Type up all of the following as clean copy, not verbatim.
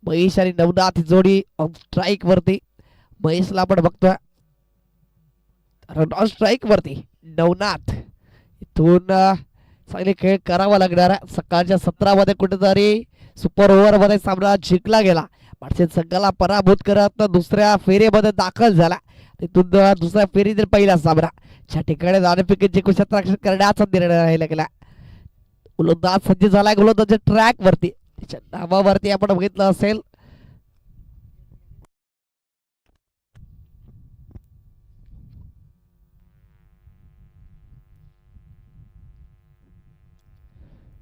महेश आणि नवनाथ जोडी स्ट्राईक वरती. महेशला आपण बघतोय नॉन स्ट्राईक वरती. नवनाथ इथून चांगले खेळ करावा लागणार आहे. सकाळच्या सत्रामध्ये कुठेतरी सुपर ओव्हर मध्ये सामना जिंकला गेला. पाटसे संघाला पराभूत करत दुसऱ्या फेरीमध्ये दाखल झाला. तिथून दुसऱ्या फेरीतील पहिला सामना ज्या ठिकाणी नाणेफेक जिंकून क्षेत्ररक्षण करण्याचा निर्णय राहिला गेला. गोलंदाज सज्ज झालाय गोलंदाजच्या ट्रॅक वरती. त्याच्या नावावरती आपण बघितलं असेल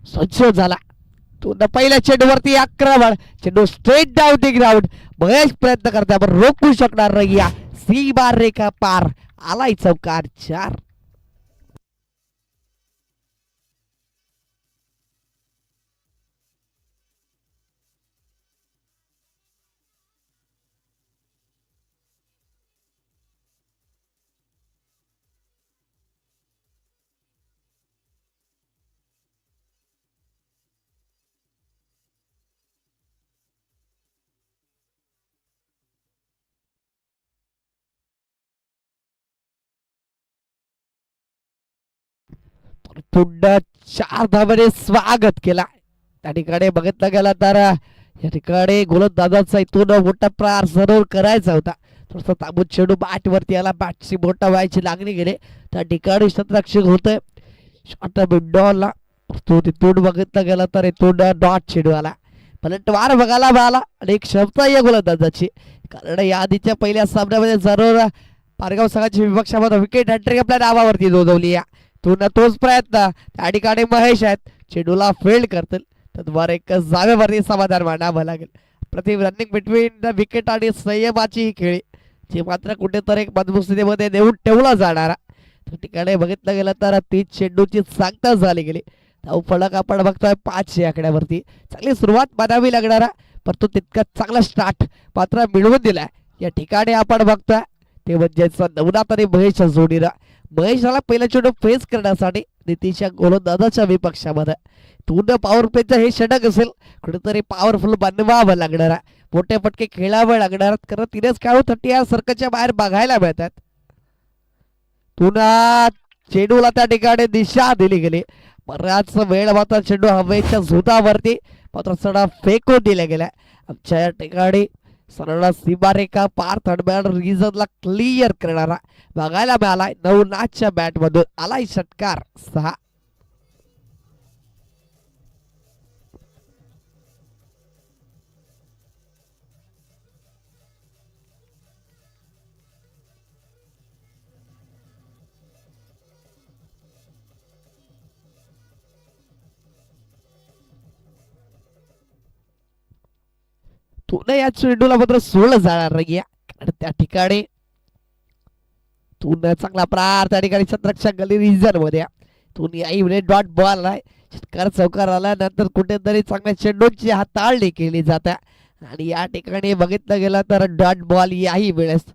सज्ज झाला. तो पहिल्या चेंडूवरती आक्रमण. चेंडू स्ट्रेट डाऊन दी ग्राउंड. बरेच प्रयत्न करते आपण रोखू शकणार नाही. सी बार रेखा पार. आलाय चौकार 4. पुन्हा 4 धावांनी स्वागत केला. त्या ठिकाणी बघितलं गेला तर या ठिकाणी गोलंदाजाचा इथून मोठा प्रहार जरूर करायचा होता. थोडासा ताबूत चेंडू बॅट वरती आला. बॅटची मोठा व्हायची लागणी गेली. त्या ठिकाणी क्षेत्ररक्षक होतोय शॉर्ट विंडोला. तो तिथून बघितलं गेला तर इथून डॉट चेंडू आला. पलटवार बघायला मिळाला आणि एक क्षमता या गोलंदाजाची. कारण या आधीच्या पहिल्या सामन्यामध्ये जरूर पारगाव संघाची विपक्षामध्ये विकेट हॅट्रिक आपल्या नावावरती नोंदवली. पुन्हा तोच प्रयत्न त्या ठिकाणी महेश आहेत. चेंडूला फील्ड करतील तर एक जागेवरती समाधान मानावं लागेल. प्रति रनिंग बिटवीन द विकेट आणि संयमाची ही खेळी जी मात्र कुठेतरी एक मजबूत स्थितीमध्ये नेऊन ठेवला जाणारा. त्या ठिकाणी बघितलं गेलं तर 30 चेंडूची सांगता झाली गेली. धाव फलक आपण बघतोय 5 या आकड्यावरती. चांगली सुरुवात मानावी लागणारा परंतु तितका चांगला स्टार्ट मात्र मिळवून दिलाय. या ठिकाणी आपण बघतोय ते म्हणजेच नवनाथ आणि महेश जोडीला. महेशला पहिला चेंडू फेस करण्यासाठी नितीशच्या गोलंदाजाच्या विपक्षामध्ये पूर्ण पॉवर प्लेचं हे षटक असेल. कुठेतरी पॉवरफुल बनवावं लागणार. मोठे फटके खेळावे लागणार कारण तिनेच खेळू 30 सर्कलच्या बाहेर बघायला मिळतात. पुन्हा चेंडूला त्या ठिकाणी दिशा दिली गेली. बराच वेळ मात्र चेंडू हवेच्या झोतावरती मात्र सडा फेकून दिल्या गेल्या. आमच्या या ठिकाणी सरळ सीमारेखा पार थर्ड रिझनला क्लिअर करणारा बघायला मिळालाय. नवनाथच्या बॅट मधून आलाय षटकार 6. तुला या चेंडूला मात्र सोडलं जाणार नाही. त्या ठिकाणी तू चांगला प्रार त्या ठिकाणी क्षेत्ररक्षक गली रिझन मध्ये. तू याही डॉट बॉल आहे. षटकार चौकार आल्यानंतर कुठेतरी चांगल्या चेंडूची हाताळणी केली जाते आणि या ठिकाणी बघितलं गेलं तर डॉट बॉल याही वेळेस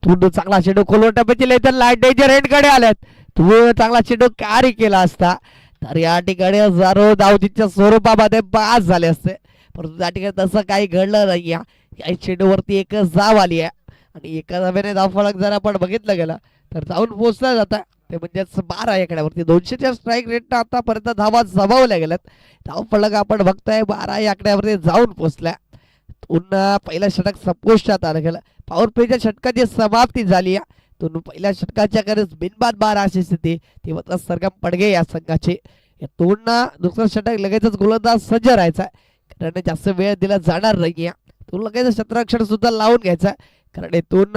तू चांगला चेंडू खोलवर टप्प्याची तर लाईट डेंजर एंड कडे आल्यात. तू चांगला चेंडू कार्य केला असता तर या ठिकाणी हजारो धावतीच्या स्वरूपामध्ये पास झाले असते. परंतु त्या ठिकाणी तसं काही घडलं नाही. या चेंडूवरती एक जाव आली आहे आणि एका धाव्याने धावफलक जर आपण बघितलं गेलं तर जाऊन पोहोचला जाता ते म्हणजेच 12 आकड्यावरती. 200च्या स्ट्राईक रेटनं आतापर्यंत धावा जमावल्या गेल्यात. धावफलक आपण बघताय 12 आकड्यावरती जाऊन पोहोचल्या. पुन्हा पहिला षटक संपुष्टात आलं गेलं. पॉवर प्लेच्या षटकाची समाप्ती झाली. तो पहिल्या षटकाच्या गरज बिनबाद 12 अशी स्थिती ती मात्र सरगम पडगे या संघाची. पुन्हा दुसरं षटक लगेचच गोलंदाज सज्ज राहायचा कारण जास्त वेळ दिला जाणार नाही. तो लगेच क्षेत्ररक्षण सुद्धा लावून घ्यायचा कारण इथून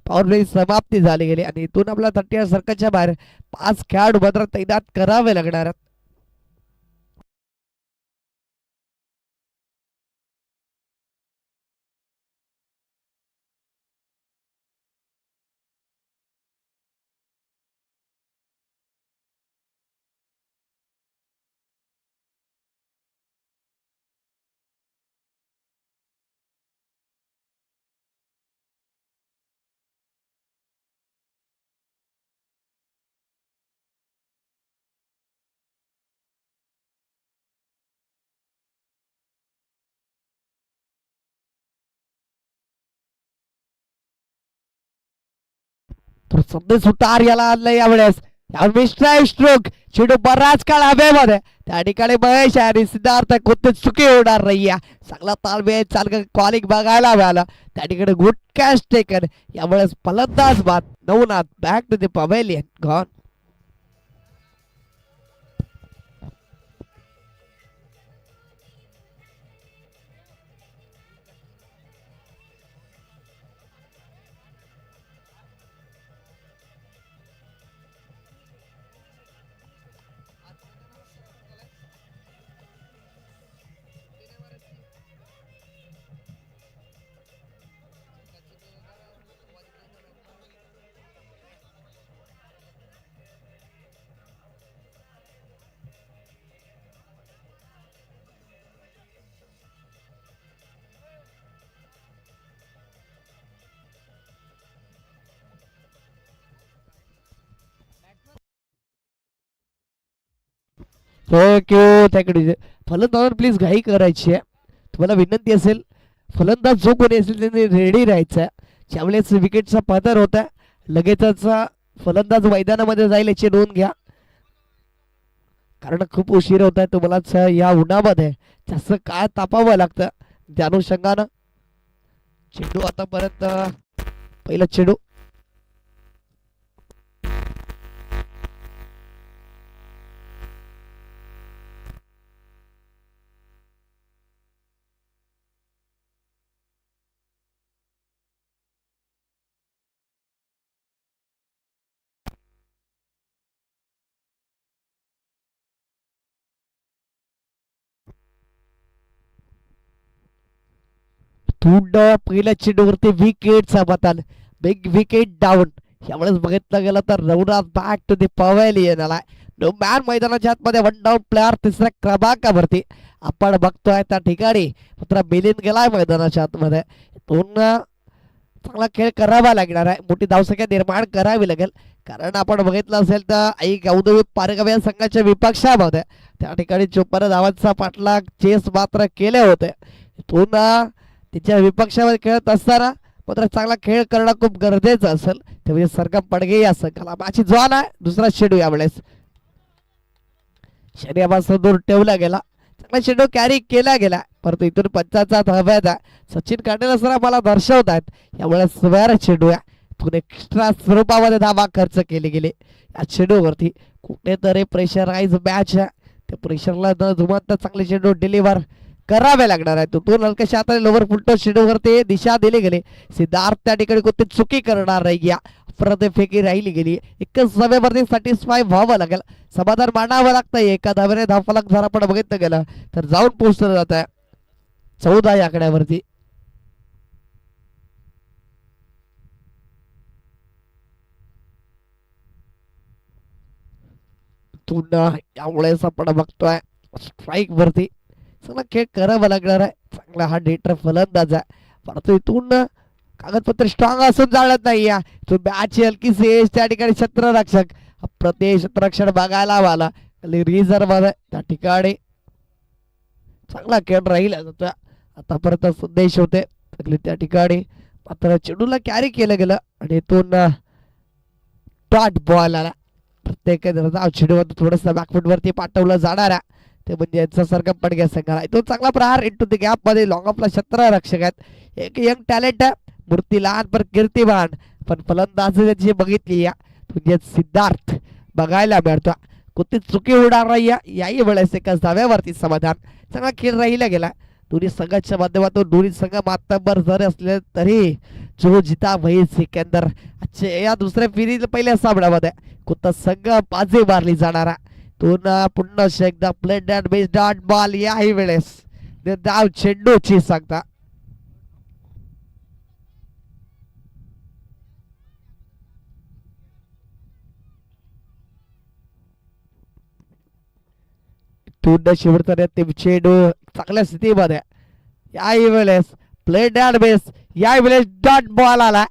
पॉवर प्ले समाप्ती झाली गेली आणि इथून आपला 30 सर्कलच्या बाहेर 5 खेळाडू मात्र तैनात करावे लागणार. तर संदेश उतार याला आणलं यावेळेस. मिस्टर स्ट्रोक चेंडू बराच काळ हवेमध्ये. त्या ठिकाणी महेश आणि सिद्धार्थ कोणतेच चुकी होणार नाही. चांगला ताळमेळ चालक कॉलिंग बघायला मिळालं. त्या ठिकाणी गुड कॅच टेकन. यावेळेस फलंदाज बाद Navnath back to the pavilion gone. Thank you. फलंदाज प्लीज घाई करायची आहे. तुम्हाला विनंती असेल फलंदाज जो कोणी असेल त्यांनी रेडी राहायचं. ज्यावेळेस विकेटचा पदर होता लगेचच फलंदाज मैदानामध्ये जाईल याची नोंद घ्या. कारण खूप उशीर होत आहे तुम्हाला या उन्हामध्ये जास्त काय तापावं लागतं. त्या अनुषंगानं चेंडू आता परत पहिला चेंडू पहिल्या चेंडूवरती विकेटचा बदल. Big wicket down. यावेळेस बघितलं गेलं तर Ravnath back to the pavilion आलाय. नो मॅन मैदानाच्या आतमध्ये वन डाऊन प्लेअर तिसऱ्या क्रमांकावरती आपण बघतोय. त्या ठिकाणी मात्र मिलिंद गेलाय मैदानाच्या आतमध्ये. चांगला खेळ करावा लागणार आहे. मोठी धावसंख्या निर्माण करावी लागेल. कारण आपण बघितलं असेल तर आई गौदवी पारगाव या संघाच्या विपक्षामध्ये त्या ठिकाणी 54 धावांचा पाठलाग चेस मात्र केले होते. तिच्या विपक्षामध्ये खेळत असताना मात्र चांगला खेळ करणं खूप गरजेचं असेल. त्यामुळे सरगम पडगे या संघाला मॅची जॉन आहे. दुसरा चेंडू यावेळेस शर्यपासून दूर ठेवला गेला. चांगला चेंडू कॅरी केला गेला परंतु इथून पंचाचा धाव्यात सचिन काटेल सर मला दर्शवत आहेत. यावेळेस स्वेअर चेंडू आहे. एक्स्ट्रा स्वरूपामध्ये धावा खर्च केले गेले या चेंडूवरती. कुठेतरी प्रेशराइज मॅच आहे. त्या प्रेशरला न जुमानता चांगले चेंडू डिलिव्हर करावे लागणार आहे. तो हलक्याशा हाताने लोवर फुलटो चेंडूवरती दिशा दिली गेली. सिद्धार्थ त्या ठिकाणी कोणती चुकी करणार नाही. या फेकी राहिली गेली. एकच धाब्यावरती सॅटिस्फाय व्हावं लागेल. समाधान मानावं लागतं. एका धाब्याने धावफलक जर आपण बघितलं गेलं तर जाऊन पोहोचलं जात आहे 14 या आकड्यावरती. यावेळेस आपण बघतोय स्ट्राईक वरती चांगला खेळ करावा लागणार आहे. चांगला हा डेटर फलंदाज आहे परंतु इथून कागदपत्र स्ट्रॉंग असून जाणत नाही. या मॅच हलकीच त्या ठिकाणी क्षेत्ररक्षक प्रत्येक क्षेत्ररक्षण बघायला आला रिझर्व त्या ठिकाणी चांगला खेळ राहील. आतापर्यंत संदेश होते त्या ठिकाणी मात्र चेंडूला कॅरी केलं गेलं आणि इथून डॉट बॉल आला. प्रत्येक चेंडूवर थोडस बॅकफुट वरती पाठवलं जाणार आहे. ते म्हणजे यांचा सरगम पडगे संघाला तो चांगला प्रहार इंटू द गॅप मध्ये लॉंग ऑफला क्षेत्ररक्षक आहेत. एक यंग टॅलेंट मूर्ती लहान पर कीर्तिमान पण फलंदाजी जी बघितली म्हणजे सिद्धार्थ बघायला मिळतो. कोणती चुकी होणार नाही याही वेळेस एकाच धाव्यावरती समाधान. चांगला खेळ राहिला गेला. दोन्ही संघाच्या माध्यमातून दोन्ही संघ मातबर जरी असले तरी जो जिता वही सिकंदर या दुसऱ्या फेरीला पहिल्या सामन्यामध्ये कोणता संघ बाजी मारली जाणारा पुन्हा एकदा plate and base dot ball याही वेळेस धाव चेंडूची सांगता. शिवरताना ते चेंडू चांगल्या स्थितीमध्ये याही वेळेस प्लेट अँड बेस याही वेळेस डॉट बॉल आला.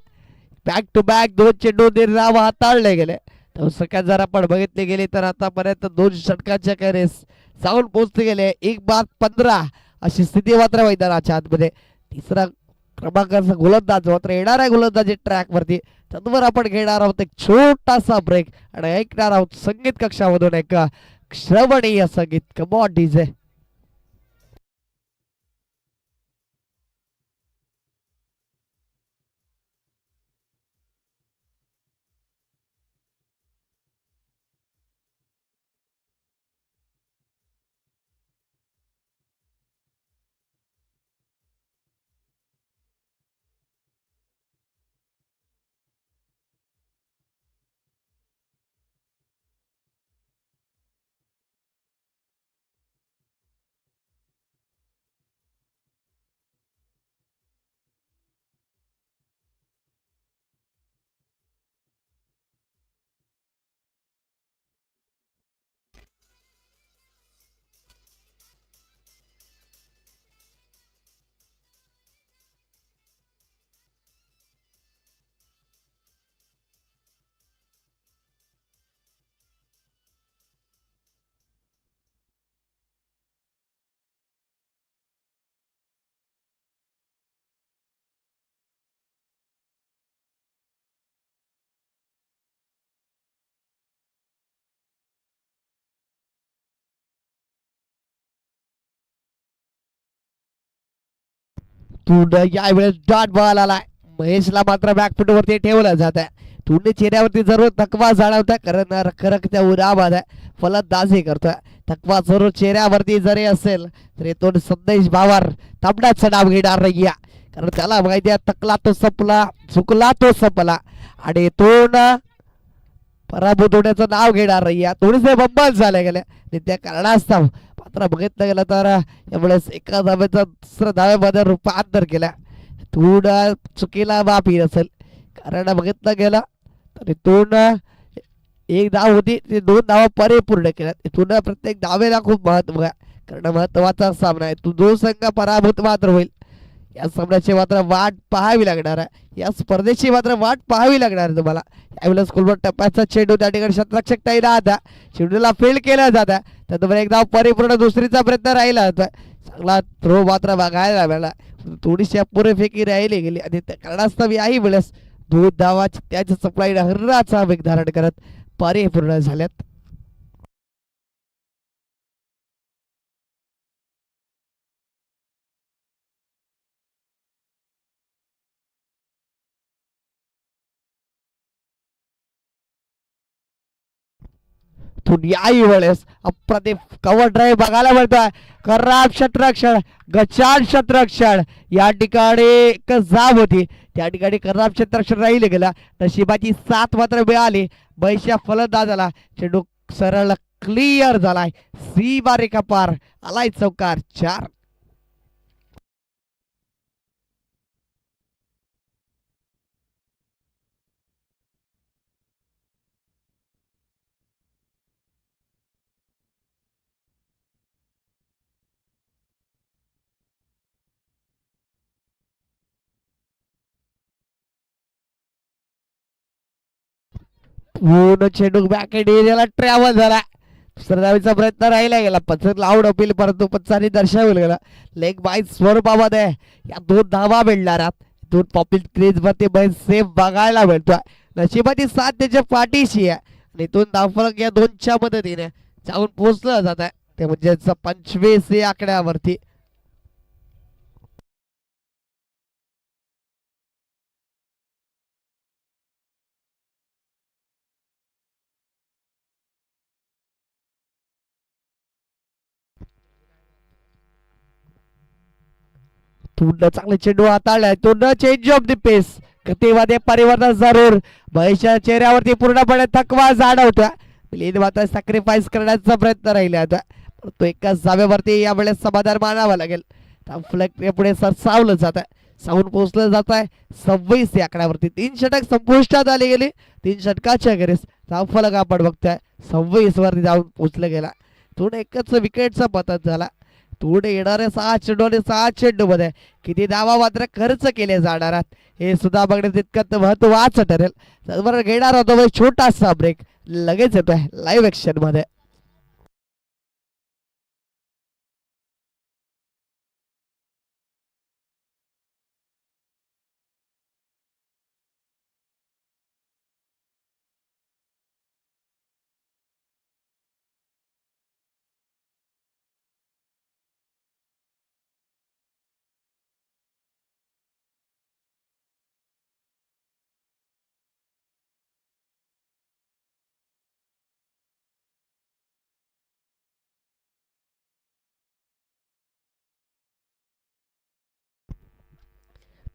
बॅक टू बॅक 2 चेंडू निर्धाव हाताळले गेले. सगळ्यात जर आपण बघितले गेले तर आतापर्यंत 2 षटकांच्या कॅरेस जाऊन पोहोचले गेले. 1 बाद 15 अशी स्थिती मात्र मैदानाच्या आतमध्ये. तिसरा क्रमांकाचा गोलंदाज मात्र येणार आहे गोलंदाजी ट्रॅक वरती. त्यावर आपण घेणार आहोत एक छोटासा ब्रेक आणि ऐकणार आहोत संगीत कक्षामधून एक श्रवणीय संगीत. Come on DJ. तून यावेळेस डॉट बॉल आलाय. महेशला मात्र बॅकफुट वरती ठेवलं जात आहे. तूने चेहऱ्यावरती जरूर थकवा जाणवता कारण रखरखत्या उराबाद आहे फलंदाजी करतोय. थकवा जरूर चेहऱ्यावरती जरी असेल तरी तो संदेश भावार तांबड्याचं नाव घेणार नाही कारण त्याला माहिती आहे थकला तो संपला, चुकला तो संपला आणि तो ना पराभूत होण्याचं नाव घेणार नाही. थोडेसे बंबल झाले गेले आणि त्या कारणास्तव मात्र बघितलं गेलं तर यावेळेस एका धावेचा दुसऱ्या धावेमध्ये रूपांतर केलं. थोडा चुकीला माफी नसेल कारण बघितलं गेलं तर इथून एक धाव होती ते 2 धावा परिपूर्ण केल्या. इथून प्रत्येक धावेला खूप महत्व आहे कारण महत्वाचा सामना आहे. तो जो संघ पराभूत मात्र होईल या सामन्याची मात्र वाट पाहावी लागणार आहे. या स्पर्धेची मात्र वाट पाहावी लागणार आहे तुम्हाला. यावेळेस स्कूलवर टप्प्याचा चेंडू त्या ठिकाणी शतरक्षक तयार आता चेंडूला फील्ड केला जाता त्यानंतर एक धाव परिपूर्ण दुसरीचा प्रयत्न राहिला होता. चांगला थ्रो मात्र बघायला मिळाला. थोडीशी अपुरी फेकी राहिली गेली आणि त्या कारणास्तव याही वेळेस 2 धावा त्याच्या सप्लाय हर्राचा वेग धारण करत परिपूर्ण झाल्यात. याही वेळेस अप्रतिम कव्हर ड्राईव्ह बघायला मिळतोय. खराब शतरक्षण, गचान शतरक्षण या ठिकाणी एक जाब होती त्या ठिकाणी खराब शतरक्षण राहिले गेला. नशिबाची साथ मात्र मिळाली. बैशा फलंदाजाला चेंडू सरळ क्लिअर झालाय. सी बारीका पार आलाय चौकार 4. पूर्ण चेंडू बॅकेट एरियाला ट्रॅव्हल झाला. दुसऱ्या धावेचा प्रयत्न राहिला गेला. पचत लावड अपील परंतु पंचांनी दर्शवलं गेला. लेग बाय स्वरूपामध्ये या 2 धावा मिळणार. 2 पॉपिट क्रीज वरती बैल सेफ बघायला मिळतोय. नशिबाची साथ त्याच्या पाठीशी आहे आणि 2 धावफलक या 2च्या मदतीने जाऊन पोहोचलं जात आहे ते म्हणजे 25 या आकड्यावरती. तुंड चांगले चेंडू हाताळलाय. तुंड चेंज ऑफ द पेस गतीमध्ये परिवर्तन जरूर. महेशच्या चेहऱ्यावरती पूर्णपणे थकवा जाणवतोय. प्लीज मात्र सॅक्रिफाईस करण्याचा प्रयत्न राहिला आता तो एकाच जागेवरती यावेळेस समाधान मानावं लागेल. फ्लॅग पुढे सरसावलं जात आहे. साऊन पोहोचलं जात आहे 26 या आकड्यावरती. 3 षटक संपुष्टात आली गेली. 3 षटकाच्या गरीस धावफलक आपण बघतोय 26 वरती जाऊन पोहोचलं गेला. थोडं एकच विकेटचा पतन झाला. थोडे येणारे 6 चेंडू आणि 6 चेंडू मध्ये किती धावा मात्र खर्च केले जाणार आहेत हे सुद्धा बघणे तितकं महत्वाचं ठरेल. त्याचबरोबर घेणार होतो छोटासा ब्रेक लगेच येतोय लाईव्ह ऍक्शन मध्ये.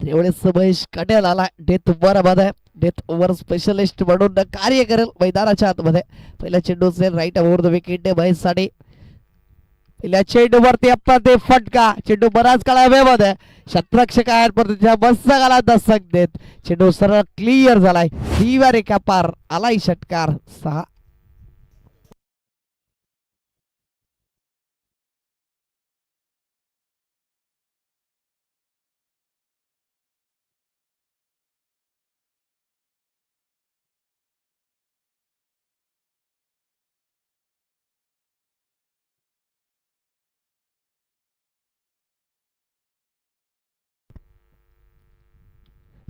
त्यावेळेस महेश कट्याल आला डेथ ओव्हर मध्ये. डेथ ओव्हर स्पेशलिस्ट म्हणून कार्य करेल मैदानाच्या आतमध्ये. पहिला चेंडू असेल right over the wicket Mahesh साठी. पहिल्या चेंडूवरती ते फटका. चेंडू बराच काळ हवेमध्ये. शतरक्षकांपर्यंत त्याच्या मस्तकाला दस्तक देत चेंडू सरळ क्लिअर झालाय. दिव्या रेखा पार आलाय षटकार. 6.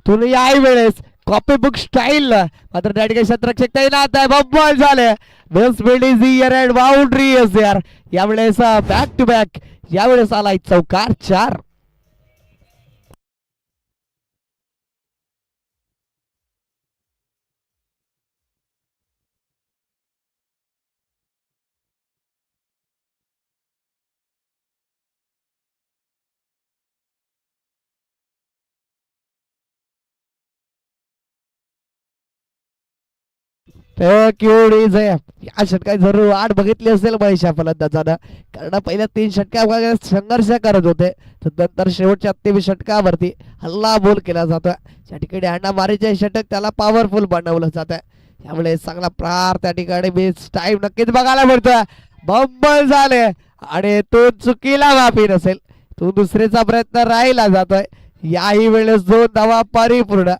तुम्ही याही वेळेस कॉपी बुक स्टाईल मात्र त्या ठिकाणी शतरक्षक तैनात आहे. बब्बल झाले. वेल्स बिल्ड is here and boundary is there. यावेळेस बॅक टू बॅक यावेळेस आलाय चौकार. 4. या षटकात जरूर वाट बघितली असेल महेशा फलंदाजानं. कारण पहिल्या 3 षटकामध्ये संघर्ष करत होते. नंतर शेवटच्या 23 षटकावरती हल्ला बोल केला जातोय. त्या ठिकाणी अण्णा मारीचे षटक त्याला पॉवरफुल बनवलं जात आहे. त्यामुळे चांगला प्रार त्या ठिकाणी बेस्ट टाइम नक्कीच बघायला मिळतोय. बंबल झाले आणि तो चुकीला माफी नसेल. तो दुसरीचा प्रयत्न राहिला जातोय. याही वेळेस 2 धावा परिपूर्ण.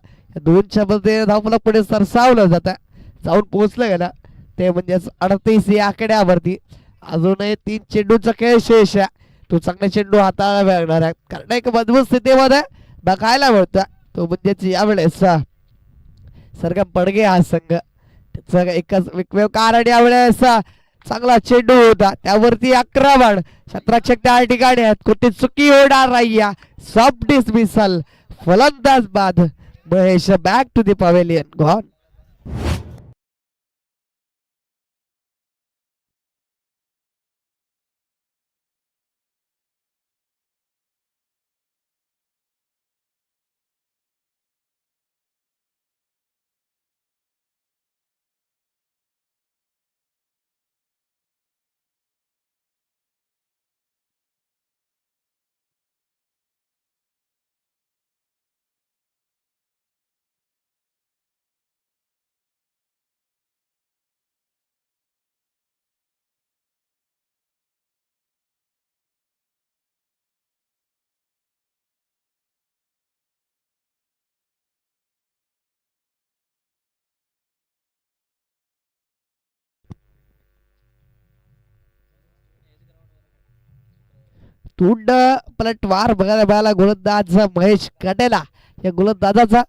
2च्या मध्ये धावला पुढे सरसावलं जात आहे. जाऊन पोहोचलं गेलं ते म्हणजेच 38 या आकड्यावरती. अजूनही 3 चेंडूचा खेळ शेष आहे. तो चांगला चेंडू हाताळायला लागणार आहे. कारण एक मजबूत स्थितीमध्ये बघायला मिळतोय. तो म्हणजेच यावेळेस सरगम पडगे हा संघ. त्याचं एकच एकमेव कारण यावेळेस चांगला चेंडू होता त्यावरती आक्रमण. शतरक्षक त्या ठिकाणी आहेत. कुठे चुकी होणार नाही. सब डिसमिसल. फलंदाज बाद. Mahesh back to the pavilion. Gone. तोंड पलटवार बघायला मिळाला गोलंदाज महेश कटेला. या गोलंदाजाचा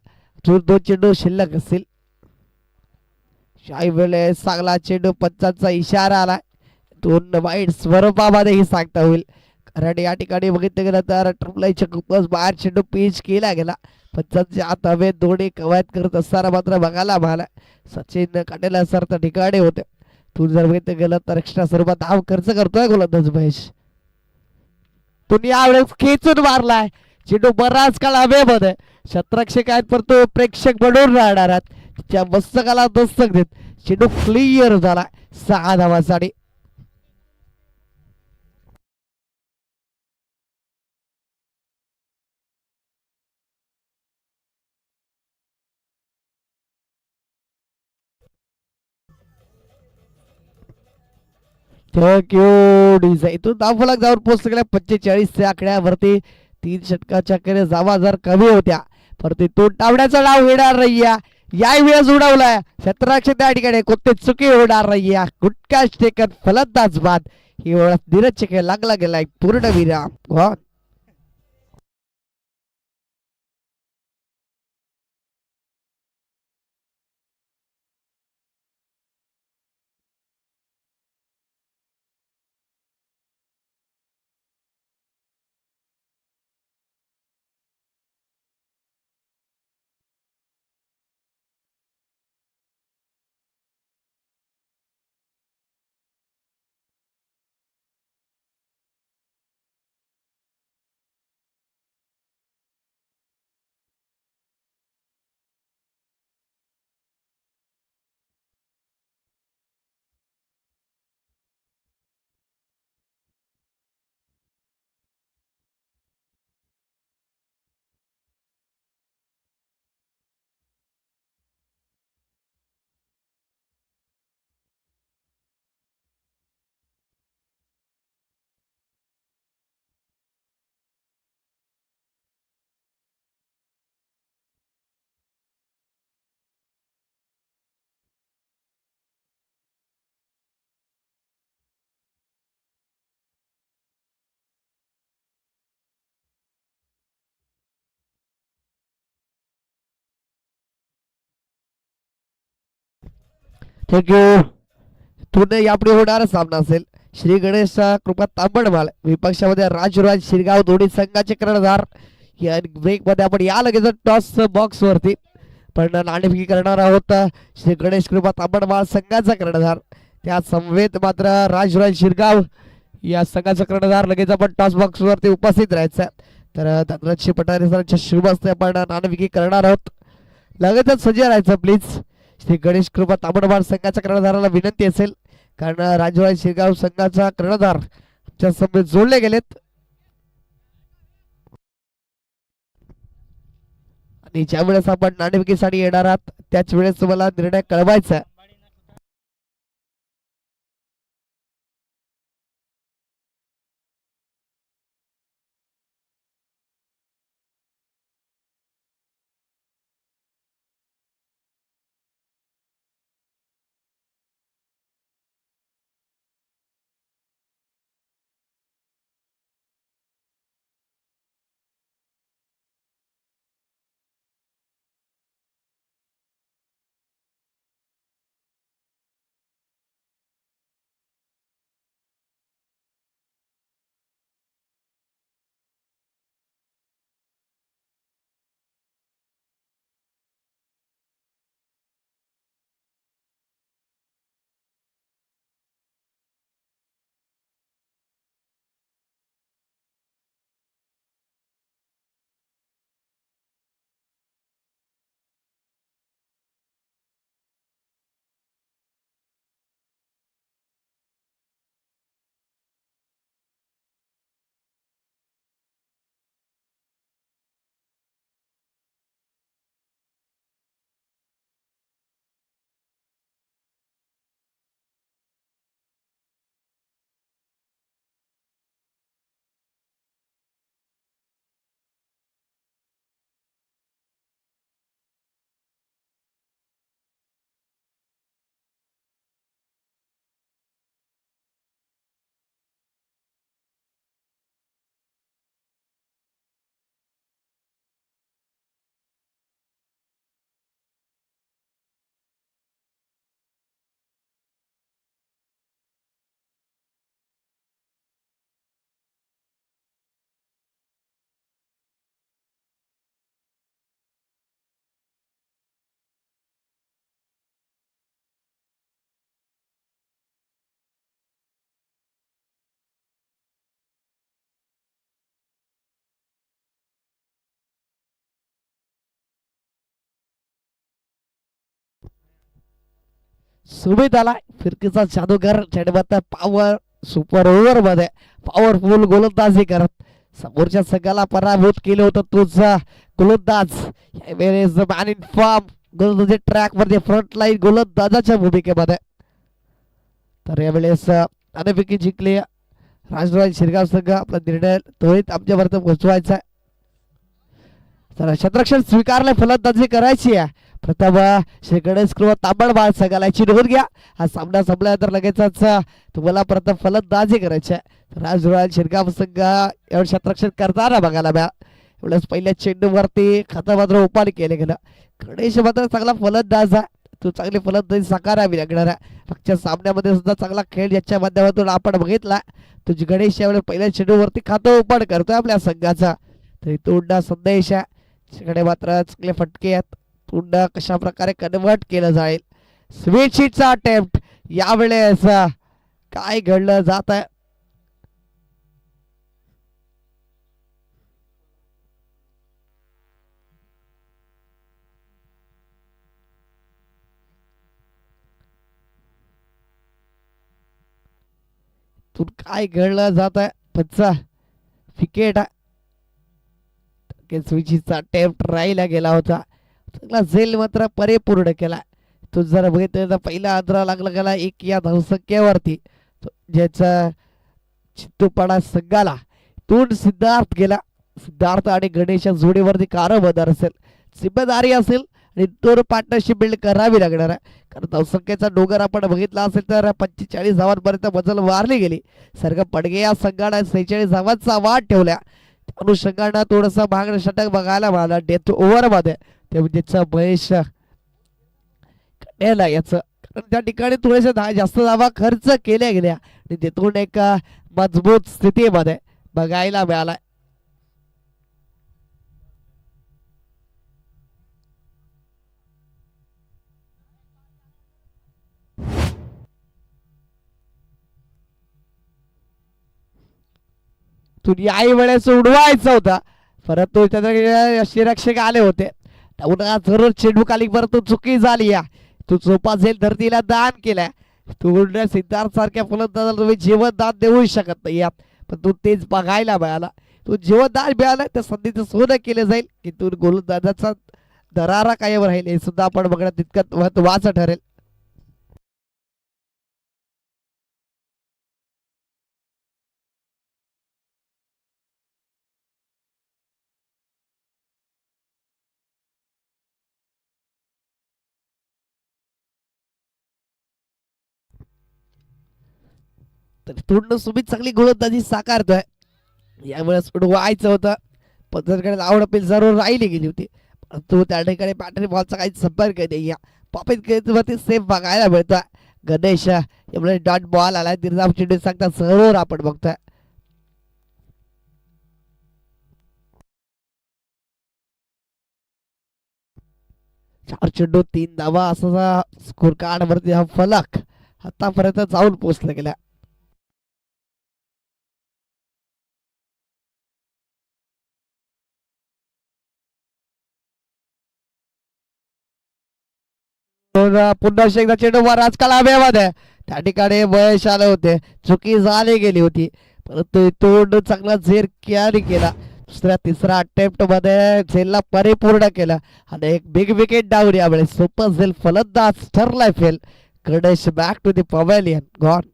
2 चेंडू शिल्लक असतील. शाही वेळेस चांगला चेंडू पंचांचा इशारा आला. 2 वाईट स्वरूपामध्येही सांगता होईल. कारण या ठिकाणी बघितलं गेलं तर ट्रपलाईच्या खूपच बाहेर चेंडू पिच केला गेला. पंचांच्या आत हवे दोन्ही कवायत करत असताना मात्र बघायला मिळाला. सचिन कटेला सर त्या ठिकाणी होते. तू जर बघितलं गेलं तर एक्स्ट्रा स्वरूपात धाव खर्च करतोय गोलंदाज महेश. तुम्ही यावेळेस खेचून मारलाय. चेंडू बराच काळ हवेमध्ये. शतरक्षक आहेत परंतु प्रेक्षक बनून राहणार आहेत. तिच्या मस्तकाला दस्तक देत चेंडू क्लिअर झाला. 6 धावांसाठी. इथून धावफलक जाऊन पोहोचले गेल्या 45 आकड्यावरती. 3 षटकाच्या खेळ जावा जर कमी होत्या परंतु तो टावण्याचा डाव येणार नाही. याही वेळेस उडवलाय शतरक्षक त्या ठिकाणी. कोणते चुकी होणार नाही. गुटका टेकन फलंदाज बाद. ही ओळख धीरज खेळ लागला गेलाय. पूर्ण विराम. थँक्यू. पुणे यापुढे होणारा सामना असेल श्री गणेश कृपा तांबडमाळ विपक्षामध्ये राजराज शिरगाव दोन्ही संघाचे कर्णधार. या ब्रेक मध्ये आपण या लगेच टॉस बॉक्स वरती पण नाणेफेकी करणार आहोत. श्री गणेश कृपा तांबडमाळ संघाचा कर्णधार त्या समवेत मात्र राजराज शिरगाव या संघाचा कर्णधार. लगेच आपण टॉस बॉक्स वरती उपस्थित राहायचं. तर धनराज पठारे सरांच्या शुभ हस्ते आपण नाणेफेकी करणार आहोत. लगेचच सज्ज राहायचं प्लीज. श्री गणेश कृपा तांबडमाळ संघाच्या कर्णधाराला विनंती असेल कारण राजराज शिरगाव संघाचा कर्णधार आमच्या समोर जोडले गेलेत आणि ज्या वेळेस आपण नाणेफेकीसाठी येणार आहात त्याच वेळेस तुम्हाला निर्णय कळवायचा. सुमित आला फिरकीचा जादूगर चढवत पॉवर सुपर ओव्हर मध्ये पॉवरफुल गोलंदाजी करत समोरच्या संघाला पराभूत केलं होतं तुझा गोलंदाज. यावेळेस मॅन इन फॉर्म गोलंदाजी ट्रॅक मध्ये फ्रंट लाईन गोलंदाजाच्या भूमिकेमध्ये. तर यावेळेस नाणेफेकी जिंकली राजराज शिरगाव संघ. आपला निर्णय त्वरित आमच्यापर्यंत पोहोचवायचा. तर क्षेत्ररक्षण स्वीकारले फलंदाजी करायची आहे. प्रथम श्री गणेश कृपा तांबडमाळ संघाला याची नोंद घ्या. हा सामना संपल्यानंतर लगेचच तुम्हाला प्रथम फलंदाजी करायची आहे. राजराज शिरगाव संघ एवढं क्षेत्ररक्षण करताना बघायला मिळालं. एवढ्याच पहिल्या चेंडूवरती खातं मात्र उपाड केले गेलं. गणेश मात्र चांगला फलंदाज आहे. तू चांगली फलंदाजी साकारावी लागणार आहे. मागच्या सामन्यामध्ये सुद्धा चांगला खेळ याच्या माध्यमातून आपण बघितला. तुझी गणेश यावेळेस पहिल्या चेंडूवरती खातं उपाड करतोय आपल्या संघाचा. तरी तोंडा संदेश आहे मात्र चांगले फटके आहेत. तोंड कशा प्रकारे कन्वर्ट केलं जाईल. स्वीटशीटचा अटेम्प्ट यावेळेस काय घडलं जात आहे. काय घडलं जात आहे. पच्चा विकेट स्विचीचा अटेम्प्ट राहिला गेला होता. चांगला झेल मात्र परिपूर्ण केला. तो जर बघितलं तर पहिला आदरा लागला गेला एक या धावसंख्येवरती ज्याचा चित्तूपाडा संघाला तोंड सिद्धार्थ गेला. सिद्धार्थ आणि गणेशच्या जोडीवरती कारभार असेल जिम्मेदारी असेल आणि दोन पार्टनरशिप बिल्ड करावी लागणार आहे. कारण धावसंख्येचा डोंगर आपण बघितला असेल तर 45 धावांपर्यंत मजल मारली गेली. सर्ग पडगे या संघाने 46 धावांचा वाट ठेवल्या. अनुषंगाने थोडंसं मागणं षटक बघायला मिळालं डेथ ओव्हर मध्ये. ते म्हणजे महेश कडेला याचं पण त्या ठिकाणी थोडेसे जास्त धावा खर्च केल्या गेल्या आणि तिथून एक मजबूत स्थितीमध्ये बघायला मिळाला. तुम्ही आई वेळेस उडवायचा होता परंतु त्याच्या यष्टीरक्षक आले होते. जरूर चेंडू खाली परंतु चुकी झाली या. तू झेल धरतीला दान केलाय. तू सिद्धार्थ सारख्या फलंदाजाला तुम्ही जीवनदान देऊ शकत नाही यात, पण तू तेच बघायला मिळाला. तू जीवनदान मिळालं त्या संधीचं सोनं केलं जाईल की तू गोलंदाजाचा दरारा कायम राहील हे सुद्धा आपण बघणं तितकं महत्वाचं ठरेल. तर तोंड सुमित चांगली गोलंदाजी साकारतोय. यावेळेस उडवायचं होतं पद्धतकडे आवड अपील जरूर राहिली गेली होती परंतु त्या ठिकाणी पॅटर्न बॉलचा काही संपर्क नाही. पॉपित सेफ बघायला मिळतोय. गणेश यामुळे डॉट बॉल आलाय. निर्धाव चेंडू सांगता जरूर आपण बघतोय. चार चेंडू 3 धावा असा स्कोर कार्ड वरती हा फलक आतापर्यंत जाऊन पोहोचला गेला. पुन्हा एकदा चेंडू वर आजकाल हवेमध्ये त्या ठिकाणी महेश आले होते. चुकी झाली गेली होती परंतु तोंड चांगला झेर कॅरी केला. दुसऱ्या तिसऱ्या अटेम्प्ट मध्ये झेलला परिपूर्ण केला आणि एक बिग विकेट डाऊन. यावेळेस सुपर झेल फलंदाज ठरलाय फेल. Ganesh back to the pavilion gone.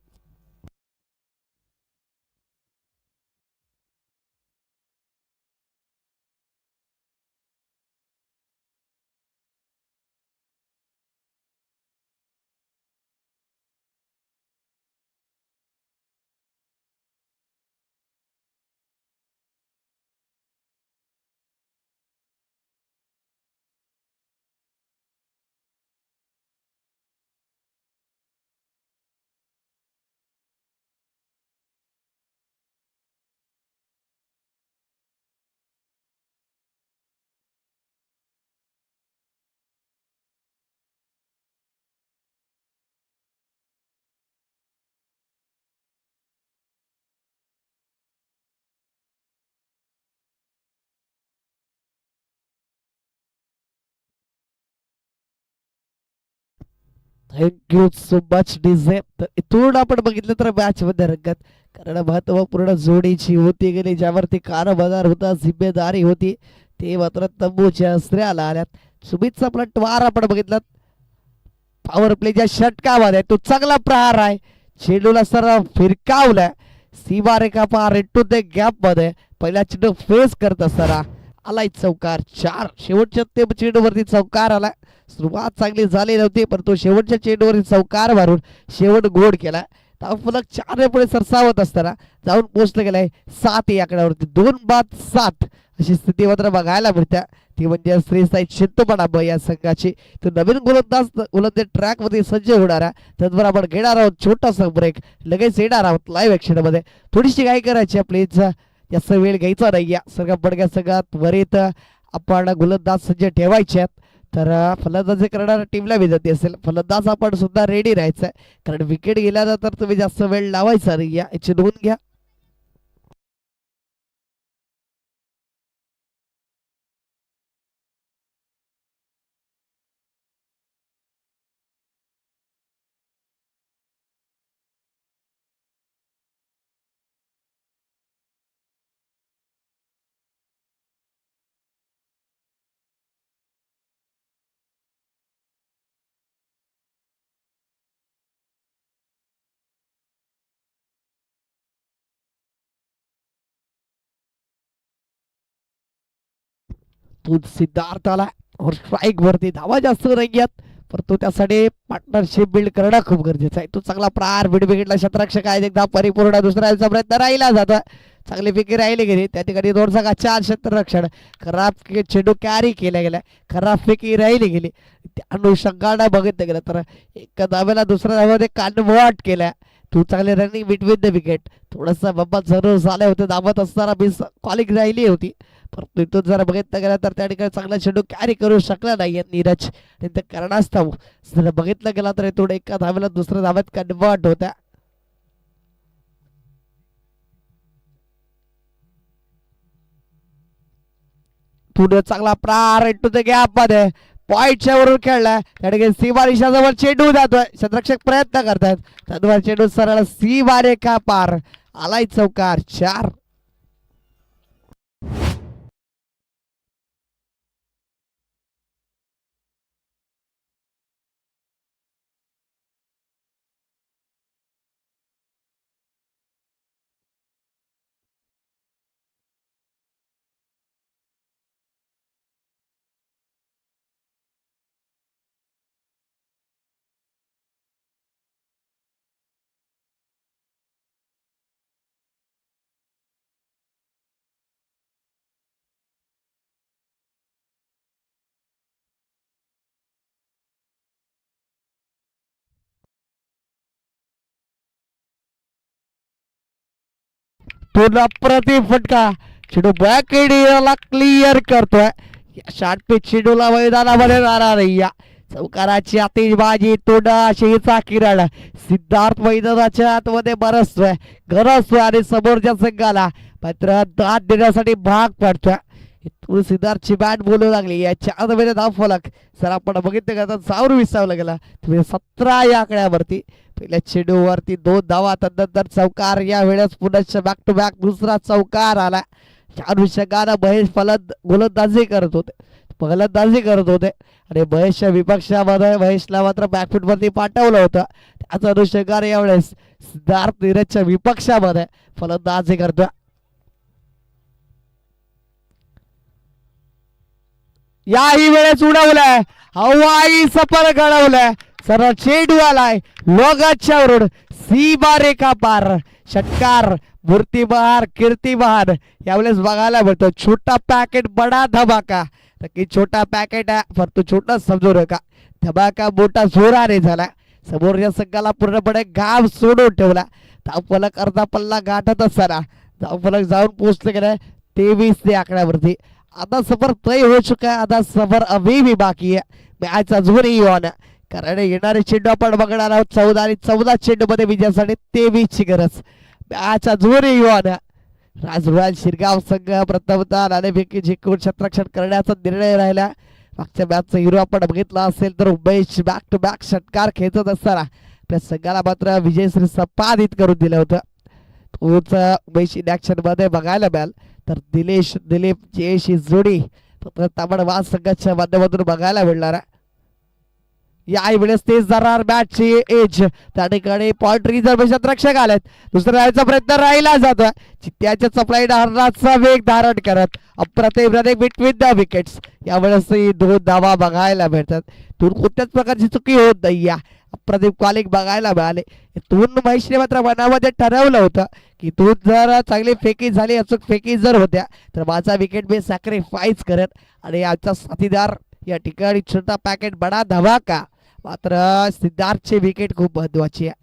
Thank you so much DJ. तर इथून आपण बघितलं तर मॅच मध्ये रंगत कारण महत्वपूर्ण जोडीची होती गेली ज्यावरती कारभार होता जिम्मेदारी होती ते मात्र तंबूच्या अस्त्र्याला आल्यात. सुमितचा पलटवार आपण बघितला पॉवर प्लेच्या षटकामध्ये तो चांगला प्रहार आहे. चेंडूला sir फिरकावलाय Seema Rekha power into the gap मध्ये पहिला चेंडू फेस करत असताना आलाय चौकार. 4 शेवटच्या ते चेंडूवरती चौकार आला. सुरुवात चांगली झाली नव्हती परंतु शेवटच्या चेंडूवरती चौकार मारून शेवट गोड केला. फलक 4 पुढे सरसावत असताना जाऊन पोहोचलं गेलाय 7 या आकड्यावरती. 2-7 अशी स्थिती मात्र बघायला मिळते. ती म्हणजे श्रीसाई चिंतपणा या संघाची. तो नवीन गोलंदाज ट्रॅक मध्ये सज्ज होणार आहे. त्याचबरोबर आपण घेणार आहोत छोटासा ब्रेक. लगेच येणार आहोत लाईव्ह ऍक्शन मध्ये. थोडीशी काय करायची प्लीज जास्त वेळ घ्यायचा नाही. या सगळ्या बडक्या सगळ्यात त्वरित आपण गोलंदाज सज्ज ठेवायचे आहेत. तर फलंदाजी करणाऱ्या टीमला विनंती असेल फलंदाज आपण सुद्धा रेडी राहायचं कारण विकेट गेल्यानंतर तुम्ही जास्त वेळ लावायचा नाही. याची नोंद घ्या. तू सिद्धार्थाला और स्ट्राईक वरती धावा जास्त रंग्यात परंतु त्यासाठी पार्टनरशिप बिल्ड करणं खूप गरजेचं आहे. तो चांगला प्रार बीड विकेटला क्षेत्ररक्षक आहे एकदा परिपूर्ण दुसरा प्रयत्न राहिला जातो. चांगली फेकी राहिली गेली त्या ठिकाणी 2 संघा 4 क्षेत्ररक्षण खराब चेंडू कॅरी केला गेला खराब फेकी राहिली गेली त्या अनुषंगाने बघितलं गेलं तर एका धाव्याला दुसऱ्या धाव्यामध्ये कन्वर्ट केला. तू चांगले रनिंग बिटवीन द विकेट थोडंसं बाबा जरूर झाले होते धावत असताना मिस कॉलिंग राहिली होती. परंतु इथून जर बघितलं गेलं तर त्या ठिकाणी चांगला चेंडू कॅरी करू शकला नाही नीरज आणि त्या कारणास्तव जर बघितलं गेलं तर इथून एका धावेला दुसऱ्या धाव्यात कन्वर्ट होत्या. पुढे चांगला प्रार इंटू द गॅप मध्ये पॉइंटच्या वरून खेळलाय त्या ठिकाणी सीमारेषाजवळ चेंडू जातोय क्षेत्ररक्षक प्रयत्न करतायत त्याद्वारे चेंडू सरळ सीमारेखा पार आलाय चौकार 4. पूर्ण प्रति फटका चेंडू बॅक एरियाला क्लिअर करतोय. शॉर्ट पिच चेंडूला मैदानामध्ये जाणार नाही या चौकाराची आतिषबाजी तोंडाशीचा किरण सिद्धार्थ मैदानाच्या आतमध्ये बरसतोय गरजतोय आणि समोरच्या संघाला मात्र दाद देण्यासाठी भाग पडतोय. इथून सिद्धार्थची बॅट बोलू लागली याच्या आतमध्ये धाव फलक सर आपण बघितलं का तर सावर विसावला गेला तुम्ही 17 या आकड्यावरती पहिल्या चेंडूवरती 2 धावा तदनंतर चौकार या वेळेस पुन्हा बॅक टू बॅक दुसरा चौकार आला. 4 विषकांना महेश गोलंदाजी करत होते आणि महेशच्या विपक्षामध्ये महेशला मात्र बॅकफूट वरती पाठवलं होतं त्याच अनुषंगाने यावेळेस सिद्धार्थ नीरजच्या विपक्षामध्ये फलंदाजी करतोय. याही वेळेस उडवलाय हवाई सफर घडवलाय सरळ चेंडू आलाय लोगाच्या वरून सीमारेखा पार षटकार मूर्तिबहार कीर्तिबहार यावेळेस बघायला मिळतो. छोटा पॅकेट बडा धमाका नक्की छोटा पॅकेट आहे परंतु छोटा समजू नका धमाका मोठा जोराने झाला. समोरच्या संघाला पूर्णपणे घाम सोडून ठेवला. धावफलक अर्धा पल्ला गाठत असताना धावफलक जाऊन पोहोचले गेले 23 आकड्यावरती. आधा सफर तय हो चुका है आधा सफर अभी भी बाकी है मॅच अजूनही ऑन कारण येणारे चेंडू आपण बघणार आहोत 14 आणि 14 चेंडू मध्ये विजयासाठी 23 ची गरज मॅच अजूनही ऑन. राजरुवाल शिरगाव संघ प्रथमतः नाणेफेकी जिंकून क्षेत्ररक्षण करण्याचा निर्णय राहिला. मागच्या मॅचचा हिरो आपण बघितला असेल तर उमेश बॅक टू बॅक षटकार खेचत असताना आपल्या संघाला मात्र विजयश्री संपादित करून दिलं होतं. तोच उमेश इन ऍक्शन मध्ये बघायला मिळाल तर दिलीप जयशी जोडी ताबडवाद संघाच्या माध्यमातून बघायला मिळणार आहे. याही वेळेस तेच जाणार मॅचची एज त्या ठिकाणी पॉइंट रिझर्व क्षेत्ररक्षक आलेत दुसऱ्या प्रयत्न राहिला जातोय चित्त्याच्या चपलाईने हरणाचा वेग धारण करत अप्रतिम रनिंग बिटवीन द विकेट्स यावेळेस 2 धावा बघायला मिळतात. तून कोणत्याच प्रकारची चुकी होत नाही अप्रतिम कॉलिंग बघायला मिळाले. तून महेशने मात्र मनामध्ये ठरवलं होतं की तू जर चांगली फेकी झाली अचूक फेकी जर होत्या तर माझा विकेट मी सॅक्रिफाईस करत आणि आमचा साथीदार या ठिकाणी छोटा पॅकेट बडा धमाका मात्र सिद्धार्थची विकेट खूप महत्वाची आहे.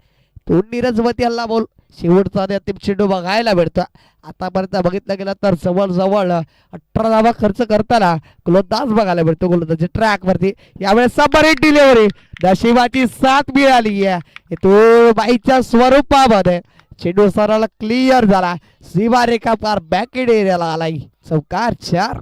तोंड नीरजवती हल्ला बोल शेवटचा अंतिम चेंडू बघायला मिळतो. आतापर्यंत बघितलं गेलं तर जवळ 18 धावा खर्च करताना गोलंदाज बघायला मिळतो गोलंदाजी ट्रॅक वरती यावेळेस सबमरीन डिलिव्हरी नशिबाची साथ मिळाली आहे तो बाईच्या स्वरूपामध्ये चेंडू सरळ क्लिअर झाला सीमारेखा पार बॅकेड एरियाला आलाय चौकार 4.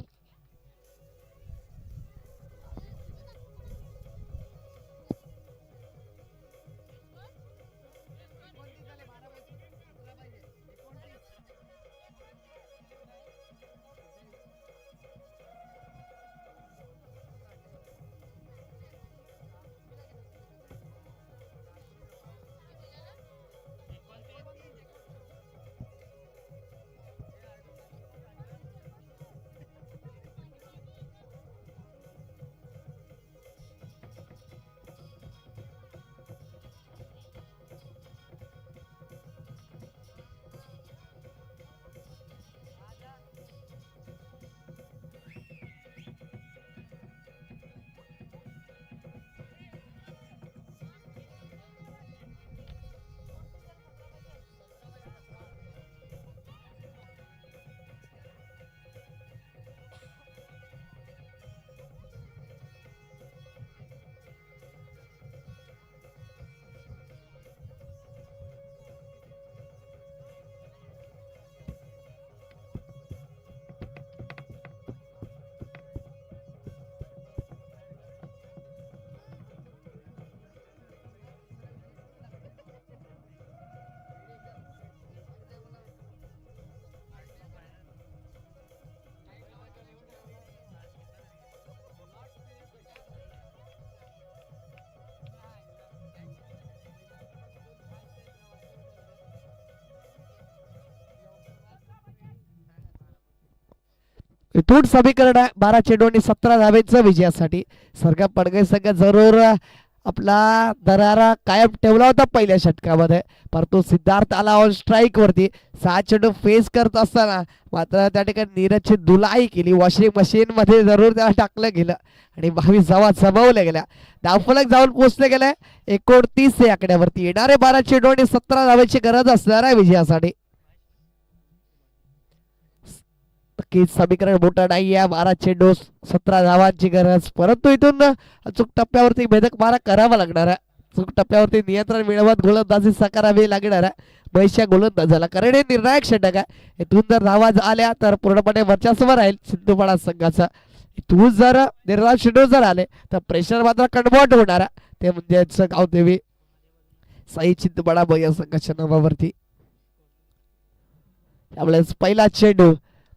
इथून समीकरण आहे 12 चेंडू आणि 17 धाब्यांच्या विजयासाठी. सरगा पडगै संघ जरूर आपला दरारा कायम ठेवला होता पहिल्या षटकामध्ये, परंतु सिद्धार्थ आला ऑन स्ट्राईक वरती. 6 चेंडू फेस करत असताना मात्र त्या ठिकाणी नीरजची धुलाई केली. वॉशिंग मशीन मध्ये जरूर त्याला टाकलं गेलं आणि 22 धावा जमवल्या गेल्या. धावफलक जाऊन पोहोचले गेले 29 या आकड्यावरती. येणारे 12 चेंडू आणि 17 धावांची गरज असणार आहे विजयासाठी. नक्कीच समीकरण मोठं नाही आहे. 12 चेंडू 17 धावांची गरज, परंतु इथून अचूक टप्प्यावरती भेदक मारा करावा लागणार आहे. अचूक टप्प्यावरती नियंत्रण मिळवत गोलंदाजी साकारावी लागणार आहे महेशच्या गोलंदाजाला, कारण हे निर्णायक षटक आहे. इथून जर धावा आल्या तर पूर्णपणे वर्चस्व राहील सिंधुपाडा संघाचा. इथून जर निर्धाव चेंडू जर आले तर प्रेशर मात्र कन्वर्ट होणार आहे, ते म्हणजे गावदेवी साई सिंधुपाडा भैया संघाच्या नावावरती. त्यामुळे पहिला चेंडू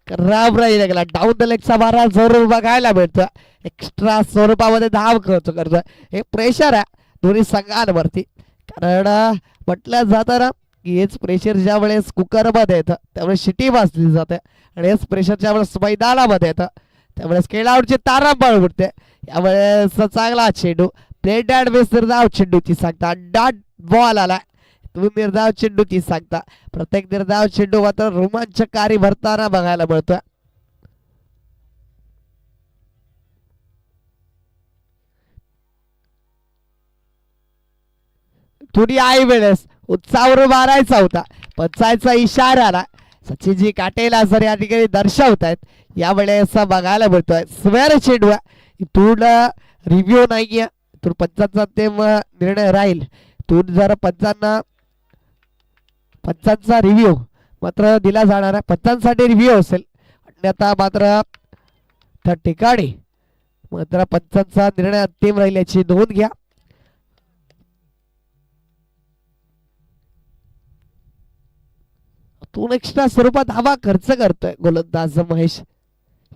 खराब राहिला गेला. डाऊन द लेगचा मारा जरूर बघायला मिळतो. एक्स्ट्रा स्वरूपामध्ये धाव खर्च करतोय. हे प्रेशर आहे दोन्ही संघांवरती, कारण म्हटलं जातं ना की हेच प्रेशर ज्या वेळेस कुकरमध्ये येतं त्यावेळेस शिटी वाजली जाते आणि हेच प्रेशर ज्या वेळेस मैदानामध्ये येतं त्यावेळेस खेळाडूची तारांबळ उठते. यावेळेस चांगला चेंडू प्लेट अँड बेस निर्धाव चेंडूची सांगता. डॉट बॉल आलाय. तुम्ही निर्धाव चेंडूची सांगता. प्रत्येक निर्धाव चेंडू मात्र रोमांचकारी भरताना बघायला मिळतोय. थोडी आई वेळेस उत्साहावर मारायचा होता, पंचायचा इशारा आला. सचिनजी काटेला सर या ठिकाणी दर्शवत आहेत. यावेळेस बघायला मिळतोय स्वेअर चेंडू इथून रिव्ह्यू नाहीये, इथून पंचांचा ते निर्णय राहील. इथून जर पंचांचा रिव्ह्यू मात्र दिला जाणार आहे, पंचांसाठी रिव्ह्यू असेल. अन्यथा मात्र त्या ठिकाणी मात्र पंचांचा निर्णय अंतिम राहिल्याची नोंद घ्या. तू एक्स्ट्रा स्वरूपात धावा खर्च करतोय गोलंदाज महेश.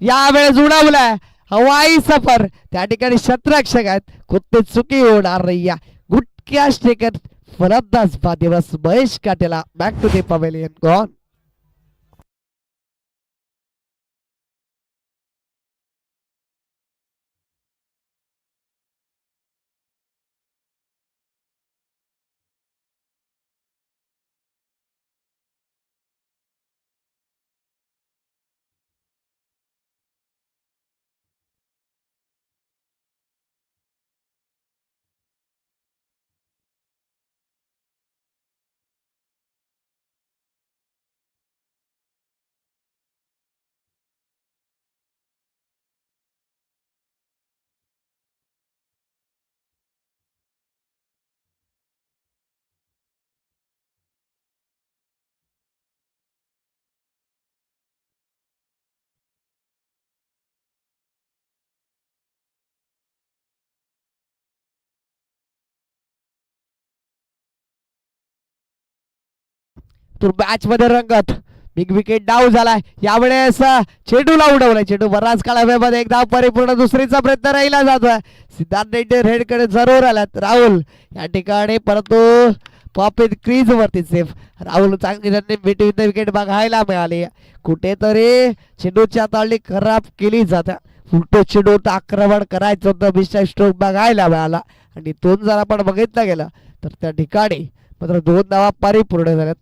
यावेळेस उडवलाय हवाई सफर. त्या ठिकाणी शतरक्षक आहेत, कुठे चुकी होणार नाही. या गुड कॅच टेकन फलंदाज दिवस Mahesh Katela. Back to the pavilion gone. तर मॅच मध्ये रंगत बिग विकेट डाव झालाय. यावेळेस चेंडूला उडवलाय. चेंडू बराच काळ हवेमध्ये एक धाव परिपूर्ण दुसरीचा प्रयत्न राहिला जातोय. सिद्धार्थ रेड कडे जरूर आलात राहुल या ठिकाणी, परंतु पॉप इन क्रीज वरती सेफ. राहुल चांगली रनिंग बिटवीन द विकेट बघायला मिळाली. कुठेतरी चेंडूची हाताळणी खराब केली जाते. उलटो चेंडू आक्रमण करायचं होतं, मिस्टर स्ट्रोक बघायला मिळाला आणि दोन जर आपण बघितलं गेलं तर त्या ठिकाणी मात्र 2 धावा परिपूर्ण झाल्यात.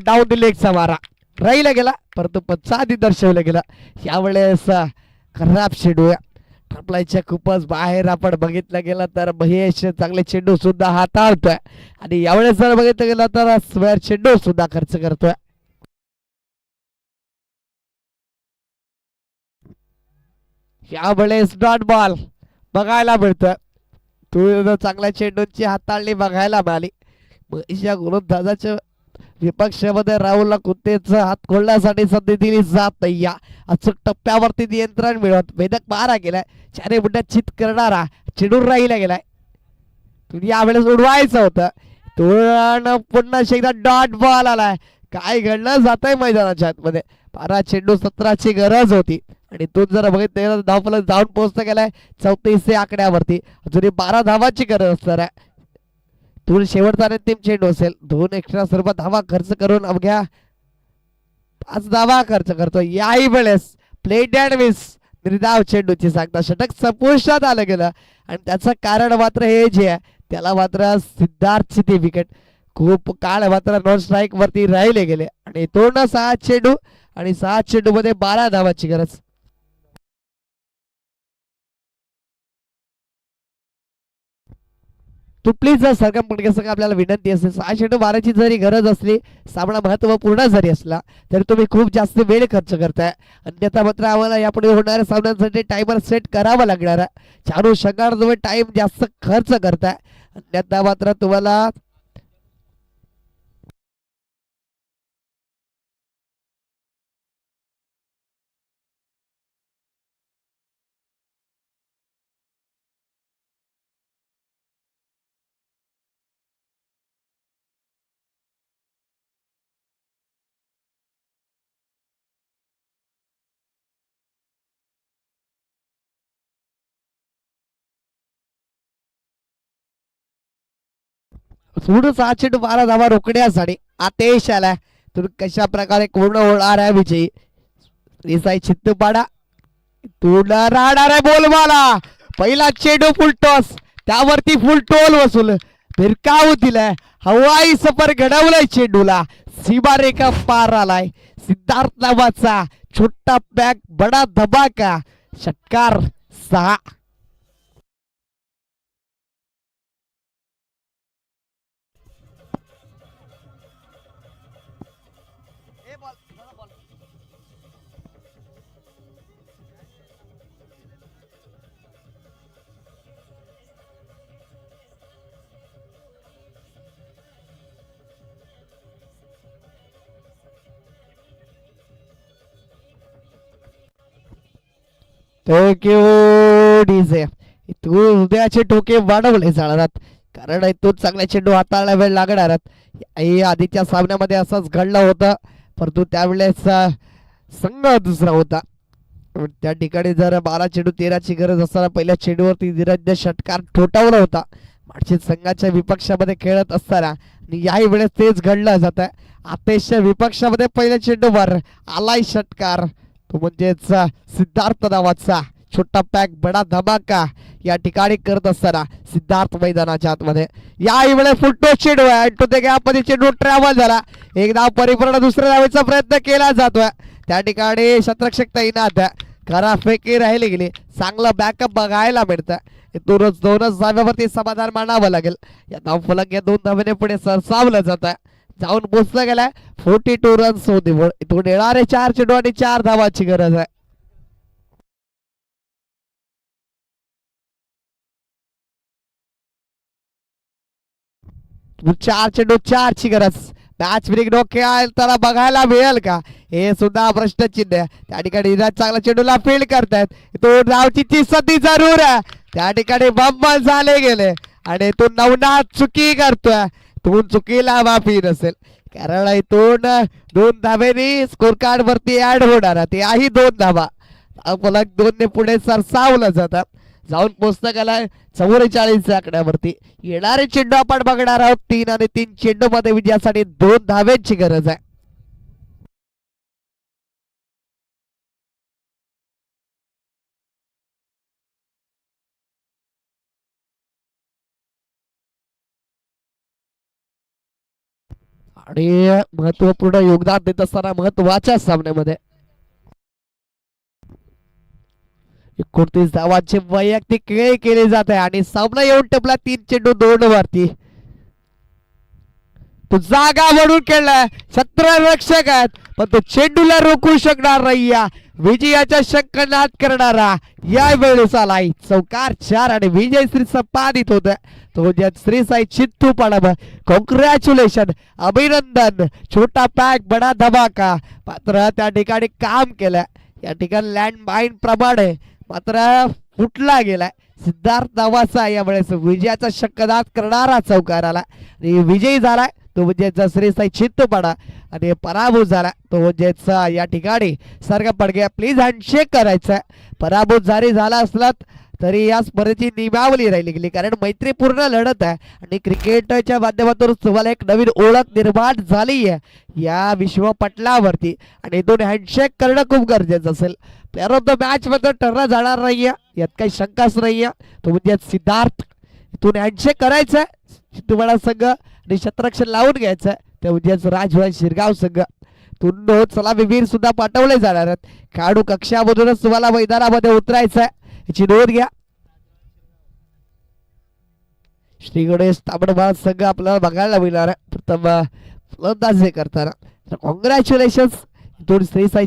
डाऊन द लेगचा मारा राहिला गेला, परंतु पंचादी दर्शवला गेला. यावेळेस खराब चेंडू ट्रपलायच्या खूपच बाहेर आपण बघितलं गेलं तर महेश चांगले चेंडू सुद्धा हाताळतोय आणि यावेळेस जर बघितलं गेलं तर स्क्वेअर चेंडू सुद्धा खर्च करतोय. यावेळेस डॉट बॉल बघायला मिळतोय. तू चांगल्या चेंडूंची हाताळणी बघायला मिळाली. महेशच्या गोलंदाजाच्या विपक्षामध्ये राहुलला कुत्तेच हात खोलण्यासाठी संधी दिली जात नाही. या अचूक टप्प्यावरती नियंत्रण मिळवत वेदक मारा गेलाय. 4 बुड्यात चित करणारा चेंडू राहिला गेलाय. तुम्ही यावेळेस उडवायचं होतं. पुन्हा एकदा डॉट बॉल आलाय. काय घडलं जात आहे मैदानाच्या आतमध्ये. 12 चेंडू 17ची गरज होती आणि तो जर बघितलं धावफलक जाऊन पोहोचता गेलाय 34 आकड्यावरती. अजूनही 12 धावांची गरज असणार आहे. तून शेवटचा अंतिम चेंडू असेल. 2 एक्स्ट्रा सर्व धावा खर्च करून अवघ्या 5 धावा खर्च करतो. याही वेळेस प्लेट अँड मिस निर्धाव चेंडूची सांगता षटक संपुष्टात आलं गेलं आणि त्याचं कारण मात्र हे जे आहे त्याला मात्र सिद्धार्थची ती विकेट खूप काळ मात्र नॉन स्ट्राईक वरती राहिले गेले आणि 6 चेंडू आणि 6 चेंडू मध्ये 12 धावांची गरज. तू प्लीज सरकम पडकेसंग आपल्याला विनंती असेल 6 चेंडू मारायची जरी गरज असली सामना महत्वपूर्ण जरी असला तरी तुम्ही खूप जास्त वेळ खर्च करताय. अन्यथा मात्र आम्हाला यापुढे होणाऱ्या सामन्यांसाठी टायमर सेट करावा लागणार आहे. चालू षटकार तुम्ही टाइम जास्त खर्च करताय. अन्यथा मात्र तुम्हाला सोडून 6 चेंडू 12 धावा रोखण्यासाठी आदेश आलाय. तुम्ही कशा प्रकारे पूर्ण होणार आहे विजयी. रिसाई चित्तपाडा तुला राहणार आहे बोलबाला. पहिला चेंडू फुलटॉस त्यावरती फुल टोल वसूल भिरकावू दिलाय. हवाई सफर घडवलाय चेंडूला. सीमारेखा पार आलाय. सिद्धार्थ नावाचा छोटा बॅग बडा धमाका. षटकार 6. डीजे तू उद्याचे ठोके वाढवले जाणार कारण तो चांगला चेंडू हाताळायला वेळ लागणार. आधीच्या सामन्यामध्ये असंच घडलं होतं परंतु त्यावेळेस संघ दुसरा होता. त्या ठिकाणी जर 12 चेंडू 13ची गरज असताना पहिल्या चेंडूवरती धीरज षटकार ठोठावला होता. माडशी संघाच्या विपक्षामध्ये खेळत असताना आणि याही वेळेस तेच घडलं जात आहे. आतेशच्या विपक्षामध्ये पहिल्या चेंडूवर आलाय षटकार तो म्हणजेच सिद्धार्थ नावाचा छोटा पॅक बडा धमाका या ठिकाणी करत असताना सिद्धार्थ मैदानाच्या आतमध्ये याही वेळेस फुटतो चेंडू आहे. तो त्या गॅपमध्ये चेंडू ट्रॅव्हल झाला. एक धाव परिपूर्ण दुसऱ्या धावेचा प्रयत्न केला जातोय. त्या ठिकाणी शतरक्षक तैनात खरा फेकी राहिली गेली. चांगला बॅकअप बघायला मिळतं. दोनच धाव्यावरती समाधान मानावं लागेल. या धावफलक या 2 धावेने पुढे सरसावलं जात आहे. जाऊन पोचलं गेलाय 42 रन्स होते. इथून येणारे 4 चेंडू आणि 4 धावांची गरज आहे. चार चेंडू 4ची गरज. मॅच ब्रेक डोक्यात त्याला बघायला मिळेल का हे सुद्धा प्रश्नचिन्ह आहे. त्या ठिकाणी चांगला चेंडूला फील्ड करतायत. तो धावची संधी जरूर आहे. त्या ठिकाणी बंबल झाले गेले आणि तो नवनाथ चुकी करतोय. तू चुकीला माफी नसेल कारण इथून 2 धावेनी स्कोर कार्ड वरती ऍड होणार. त्याही 2 धावा फलक 2 ने पुढे सरसावलं जातात. जाऊन पोचता गेलाय 44 आकड्यावरती. येणारे चेंडू आपण बघणार आहोत. 3 आणि 3 चेंडू मध्ये विजयासाठी 2 धाव्यांची गरज आहे. आणि महत्वपूर्ण योगदान देत असताना महत्वाच्या सामन्यामध्ये 29 धावांचे वैयक्तिक खेळ केले जात आहे आणि सामना येऊन टपला 3 चेंडू 2 वरती. तो जागा म्हणून खेळलाय. क्षेत्ररक्षक आहेत पण तो चेंडूला रोखू शकणार नाही. विजयाच्या शंखनाद करणारा या वेळेस आलाय. चौकार 4 आणि विजयश्री संपादित होत. तो श्री साई चित्तू पाडब कॉंग्रॅच्युलेशन अभिनंदन. छोटा पॅक बडा धमाका. मात्र त्या ठिकाणी काम केलं. या ठिकाणी लँड माईन प्रमाणे मात्र फुटला गेलाय. सिद्धार्थ नावाचा यावेळेस विजयाचा शंखनाद करणारा चौकार आला आणि विजयी झालाय तो म्हणजे श्री साई चित्तूपाडा. आणि पराभूत झाला तो म्हणजेच या ठिकाणी सर्ग पडगे प्लीज हँडशेक करायचा. पराभूत जरी झाला असलात तरी या स्पर्धेची नियमावली राहिली गेली कारण मैत्रीपूर्ण लढत आहे आणि क्रिकेटच्या माध्यमातून तुम्हाला एक नवीन ओळख निर्माण झाली आहे या विश्वपटलावरती आणि इथून हँडशेक करणं खूप गरजेचं असेल. प्लेअर ऑफ द मॅच मध्ये ठरला जाणार नाहीये यात काही शंकाच नाहीये. तो म्हणजे सिद्धार्थ इथून हँडशेक करायचं तुम्हाला संघ आणि शतरक्षण लावून घ्यायचं ते म्हणजेच राजवाड शिरगाव संघ तुंडो चला वीर सुद्धा पाठवले जाणार आहेत. खेळाडू कक्षामधूनच तुम्हाला मैदानामध्ये उतरायचं आहे याची नोंद घ्या. श्री गणेश तांबडमाळ संघ आपल्याला बघायला मिळणार आहे प्रथम फलंदाजी करताना. तर कॉंग्रॅच्युलेशन इथून श्री साई